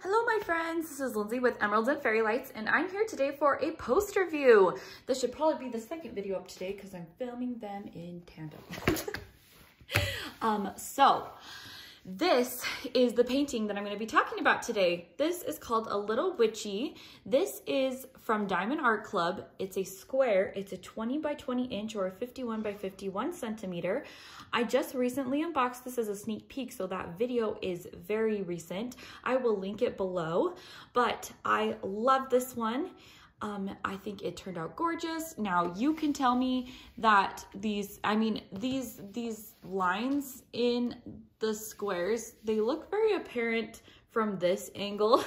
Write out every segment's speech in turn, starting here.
Hello my friends, this is Lindsay with Emeralds and Fairy Lights, and I'm here today for a post review. This should probably be the second video up today because I'm filming them in tandem. So this is the painting that I'm going to be talking about today. This is called A Little Witchy. This is from Diamond Art Club. It's a square. It's a 20 by 20 inch or a 51 by 51 centimeter. I just recently unboxed this as a sneak peek, so that video is very recent. I will link it below, but I love this one. I think it turned out gorgeous. Now you can tell me that these lines in the squares, they look very apparent from this angle.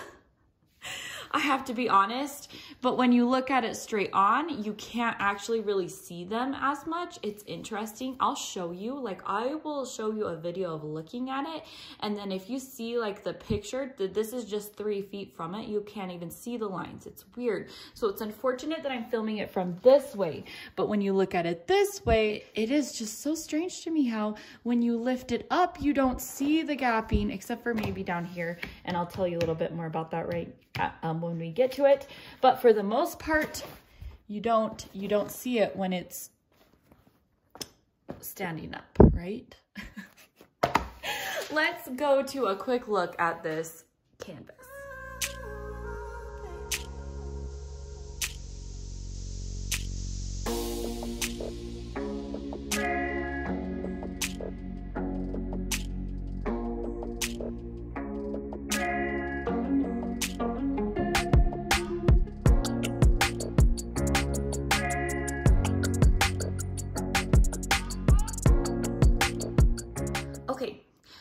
I have to be honest, but when you look at it straight on, you can't actually really see them as much. It's interesting. I'll show you, like I will show you a video of looking at it. And then if you see like the picture, that this is just 3 feet from it, you can't even see the lines. It's weird. So it's unfortunate that I'm filming it from this way, but when you look at it this way, it is just so strange to me how when you lift it up, you don't see the gapping except for maybe down here. And I'll tell you a little bit more about that when we get to it, but for the most part, you don't see it when it's standing up, right? Let's go to a quick look at this canvas.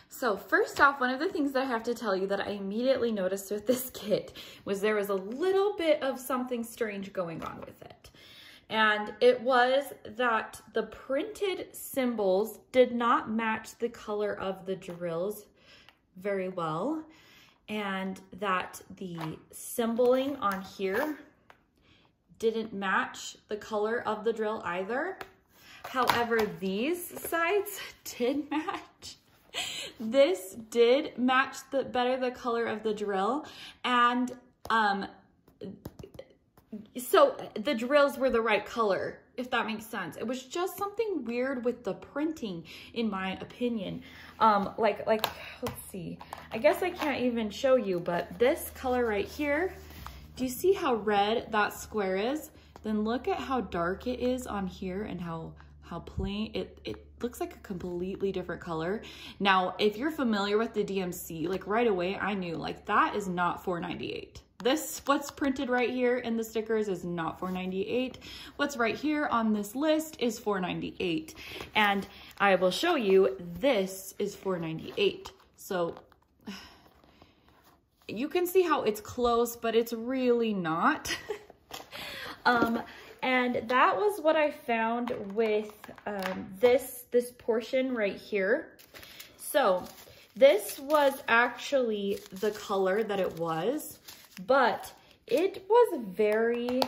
So first off, one of the things that I have to tell you that I immediately noticed with this kit was there was a little bit of something strange going on with it. And it was that the printed symbols did not match the color of the drills very well. And that the symboling on here didn't match the color of the drill either. However, these sides did match. This did match better the color of the drill, and so the drills were the right color, if that makes sense. It was just something weird with the printing, in my opinion. Like let's see, I guess I can't even show you, but this color right here, do you see how red that square is? Then look at how dark it is on here and how plain it looks like a completely different color. Now, if you're familiar with the DMC, like right away, I knew like that is not $4.98. This, what's printed right here in the stickers is not $4.98. What's right here on this list is $4.98. And I will show you, this is $4.98. So you can see how it's close, but it's really not. And that was what I found with this portion right here. So this was actually the color that it was, but it was very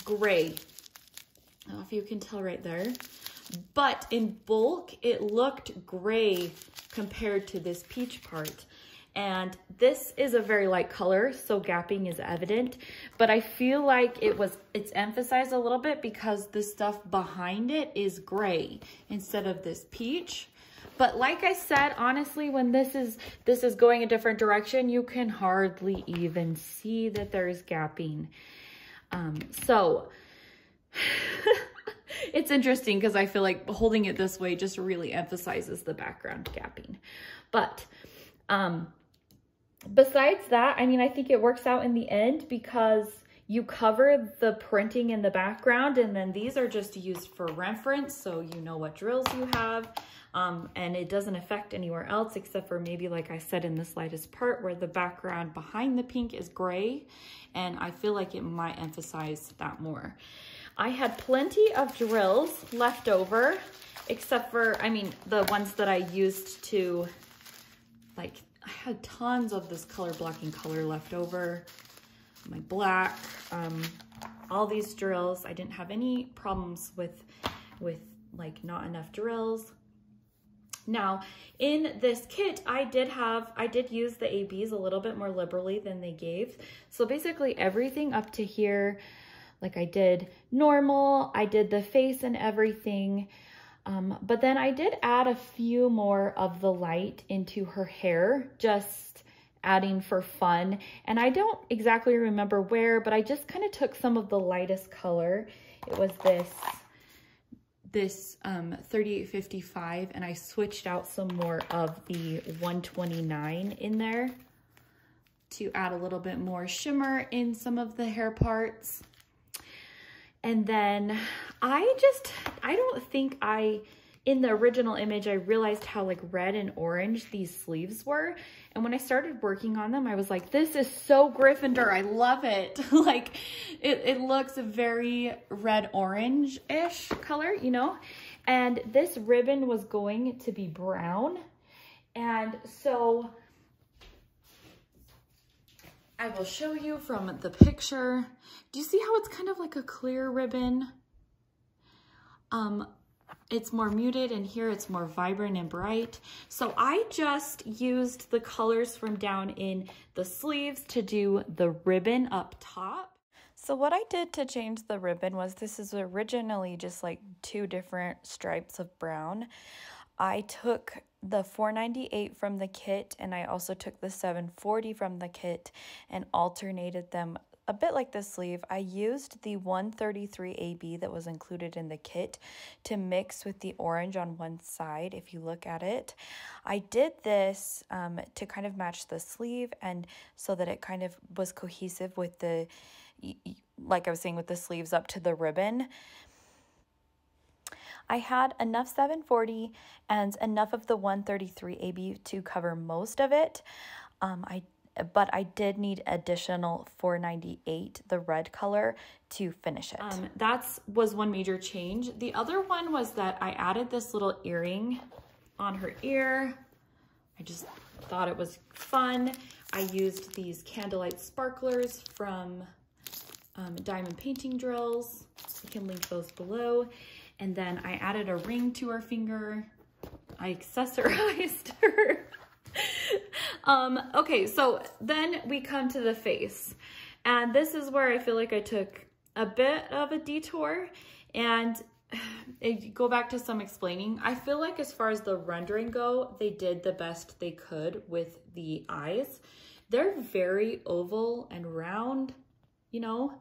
gray. I don't know if you can tell right there, but in bulk, it looked gray compared to this peach part. And this is a very light color, so gapping is evident, but I feel like it's emphasized a little bit because the stuff behind it is gray instead of this peach. But like I said, honestly, when this is going a different direction, you can hardly even see that there's gapping. So it's interesting because I feel like holding it this way just really emphasizes the background gapping. But besides that, I mean, I think it works out in the end because you cover the printing in the background, and then these are just used for reference, so you know what drills you have, and it doesn't affect anywhere else except for maybe, like I said, in the slightest part where the background behind the pink is gray, and I feel like it might emphasize that more. I had plenty of drills left over, except for, I mean, the ones that I used to, like, I had tons of this color blocking color left over, my black, all these drills. I didn't have any problems with like not enough drills. Now, in this kit, I did use the ABs a little bit more liberally than they gave. So basically everything up to here, like I did normal, I did the face and everything. But then I did add a few more of the light into her hair, just adding for fun. And I don't exactly remember where, but I just kind of took some of the lightest color. It was this 3855, and I switched out some more of the 129 in there to add a little bit more shimmer in some of the hair parts. And then I don't think in the original image, I realized how like red and orange these sleeves were. And when I started working on them, I was like, this is so Gryffindor. I love it. Like it looks very red orange-ish color, you know? And this ribbon was going to be brown. And so I will show you from the picture. Do you see how it's kind of like a clear ribbon? It's more muted, and here it's more vibrant and bright. So I just used the colors from down in the sleeves to do the ribbon up top. So what I did to change the ribbon was, this is originally just like 2 different stripes of brown. I took the 498 from the kit, and I also took the 740 from the kit and alternated them a bit like the sleeve. I used the 133 AB that was included in the kit to mix with the orange on one side, if you look at it. I did this to kind of match the sleeve, and so that it kind of was cohesive with the, like I was saying, with the sleeves up to the ribbon. I had enough 740 and enough of the 133 AB to cover most of it. But I did need additional 498, the red color, to finish it. That was one major change. The other one was that I added this little earring on her ear. I just thought it was fun. I used these candlelight sparklers from Diamond Painting Drills. You can link those below. And then I added a ring to her finger. I accessorized her. Okay, so then we come to the face, and this is where I feel like I took a bit of a detour, and go back to some explaining. I feel like as far as the rendering go, they did the best they could with the eyes. They're very oval and round, you know,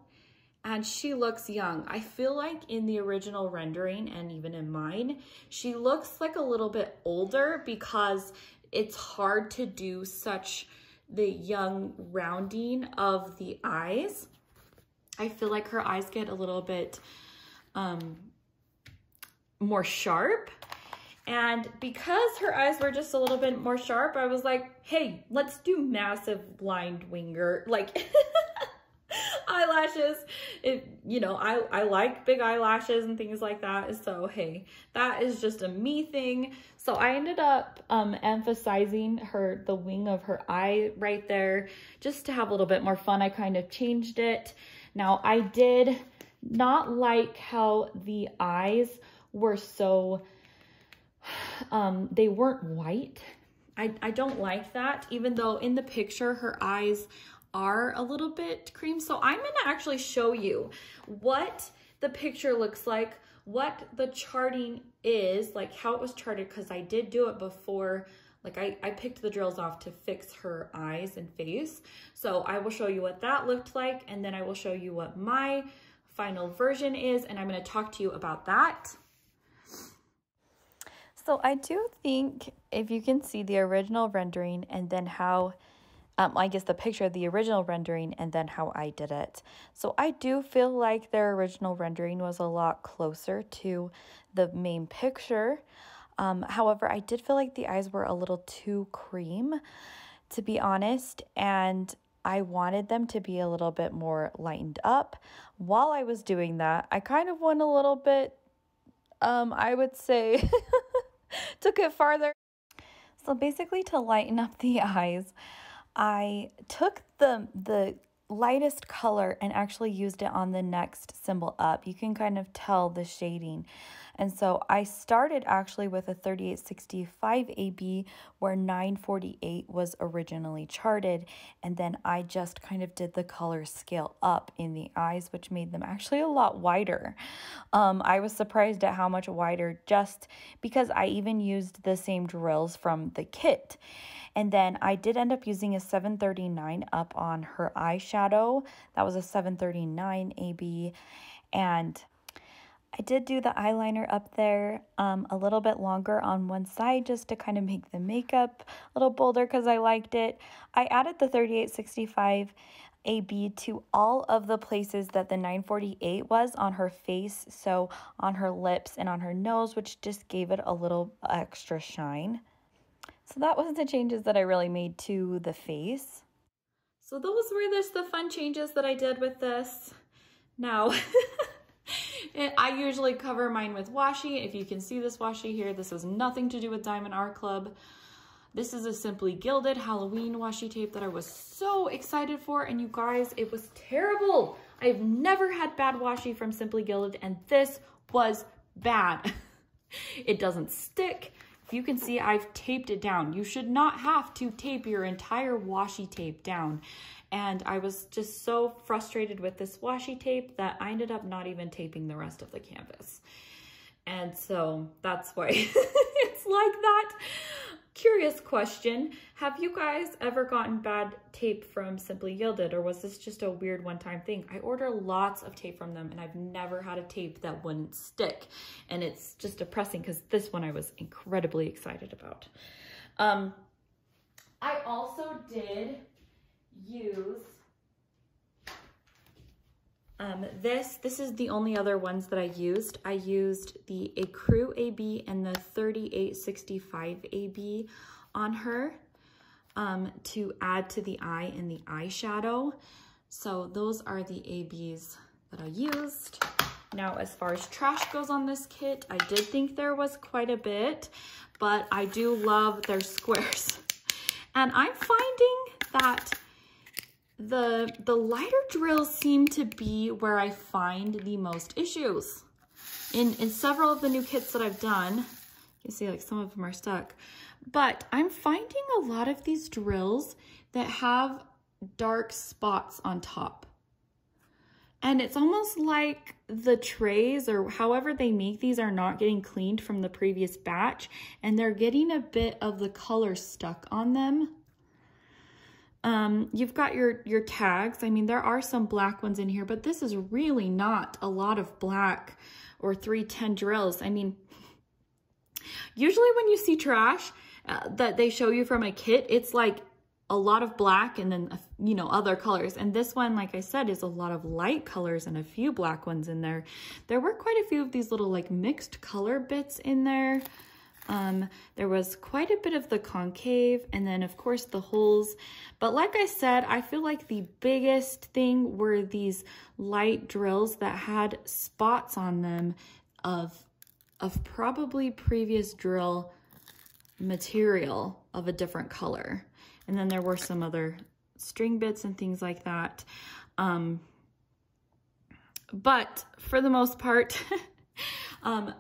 and she looks young. I feel like in the original rendering, and even in mine, she looks like a little bit older because it's hard to do such the young rounding of the eyes. I feel like her eyes get a little bit more sharp. And because her eyes were just a little bit more sharp, I was like, hey, let's do massive blind winger, like eyelashes. You know, I like big eyelashes and things like that. So, hey, that is just a me thing. So I ended up emphasizing the wing of her eye right there, just to have a little bit more fun. I kind of changed it. Now, I did not like how the eyes were so, they weren't white. I don't like that, even though in the picture her eyes are a little bit cream. So I'm gonna actually show you what the picture looks like, what the charting is, like how it was charted, because I did do it before. Like I picked the drills off to fix her eyes and face. So I will show you what that looked like, and then I will show you what my final version is, and I'm gonna talk to you about that. So I do think if you can see the original rendering and then how, I guess the picture of the original rendering and then how I did it. So I do feel like their original rendering was a lot closer to the main picture. However, I did feel like the eyes were a little too cream, to be honest, and I wanted them to be a little bit more lightened up. While I was doing that, I kind of went a little bit, I would say, took it farther. So basically, to lighten up the eyes, I took the lightest color and actually used it on the next symbol up. You can kind of tell the shading. And so I started actually with a 3865 AB where 948 was originally charted. And then I just kind of did the color scale up in the eyes, which made them actually a lot wider. I was surprised at how much wider just because I even used the same drills from the kit. And then I did end up using a 739 up on her eyeshadow. That was a 739 AB. And I did do the eyeliner up there a little bit longer on one side just to kind of make the makeup a little bolder because I liked it. I added the 3865 AB to all of the places that the 948 was on her face, so on her lips and on her nose, which just gave it a little extra shine. So that was the changes that I really made to the face. So those were the fun changes that I did with this. Now, I usually cover mine with washi. If you can see this washi here, this has nothing to do with Diamond Art Club. This is a Simply Gilded Halloween washi tape that I was so excited for, and you guys, it was terrible. I've never had bad washi from Simply Gilded, and this was bad. It doesn't stick. If you can see, I've taped it down. You should not have to tape your entire washi tape down. And I was just so frustrated with this washi tape that I ended up not even taping the rest of the canvas. And so that's why it's like that. Curious question. Have you guys ever gotten bad tape from Simply Gilded, or was this just a weird one-time thing? I order lots of tape from them and I've never had a tape that wouldn't stick. And it's just depressing because this one I was incredibly excited about. I also did use this is the only other ones that I used. I used the Ecru AB and the 3865 AB on her to add to the eye and the eyeshadow. So those are the ABs that I used. Now, as far as trash goes on this kit, I did think there was quite a bit, but I do love their squares. And I'm finding that the lighter drills seem to be where I find the most issues. In several of the new kits that I've done, you see like some of them are stuck, but I'm finding a lot of these drills that have dark spots on top. And it's almost like the trays or however they make these are not getting cleaned from the previous batch, and they're getting a bit of the color stuck on them. You've got your tags. I mean, there are some black ones in here, but this is really not a lot of black or 310 drills. I mean, usually when you see trash that they show you from a kit, it's like a lot of black and then, you know, other colors. And this one, like I said, is a lot of light colors and a few black ones in there. There were quite a few of these little like mixed color bits in there. There was quite a bit of the concave and then of course the holes. But like I said, I feel like the biggest thing were these light drills that had spots on them of probably previous drill material of a different color. And then there were some other string bits and things like that. But for the most part,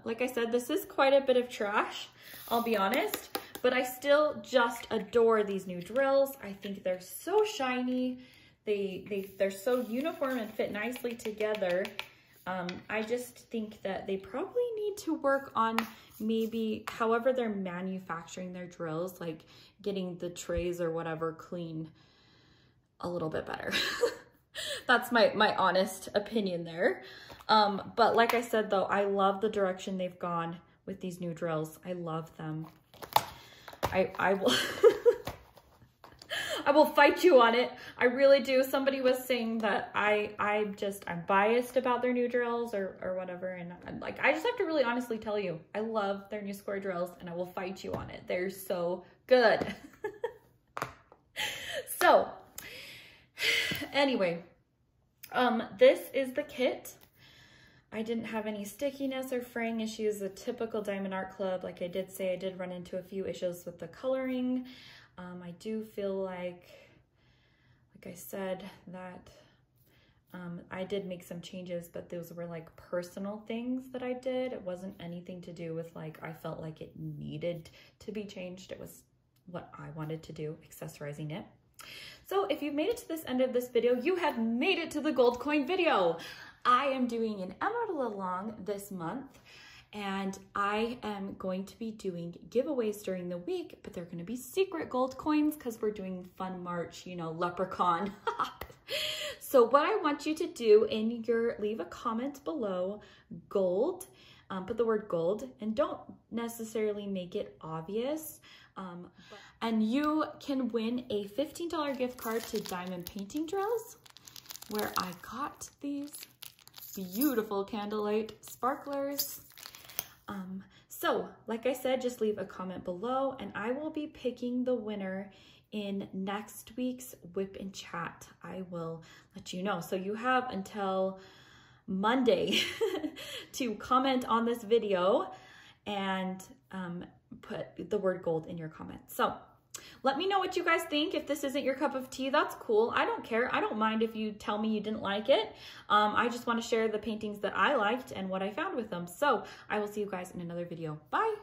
like I said, this is quite a bit of trash, I'll be honest, but I still just adore these new drills. I think they're so shiny. They're so uniform and fit nicely together. I just think that they probably need to work on maybe however they're manufacturing their drills, like getting the trays or whatever clean a little bit better. That's my honest opinion there. But like I said, though, I love the direction they've gone with these new drills. I love them. I will I will fight you on it. I really do. Somebody was saying that I'm biased about their new drills or whatever. And I'm like, I just have to really honestly tell you, I love their new square drills and I will fight you on it. They're so good. So anyway, this is the kit. I didn't have any stickiness or fraying issues, a typical Diamond Art Club. Like I did say, I did run into a few issues with the coloring. I do feel like I said, that I did make some changes, but those were like personal things that I did. It wasn't anything to do with like, I felt like it needed to be changed. It was what I wanted to do, accessorizing it. So if you've made it to this end of this video, you have made it to the gold coin video. I am doing an Emerald along this month, and I am going to be doing giveaways during the week, but they're going to be secret gold coins because we're doing Fun March, you know, leprechaun. So what I want you to do in leave a comment below, gold, put the word gold, and don't necessarily make it obvious. And you can win a $15 gift card to Diamond Painting Drills, where I got these beautiful candlelight sparklers. So like I said, just leave a comment below and I will be picking the winner in next week's Whip and Chat. I will let you know. So you have until Monday to comment on this video and put the word gold in your comments. So let me know what you guys think. If this isn't your cup of tea, that's cool. I don't care. I don't mind if you tell me you didn't like it. I just want to share the paintings that I liked and what I found with them. So I will see you guys in another video. Bye.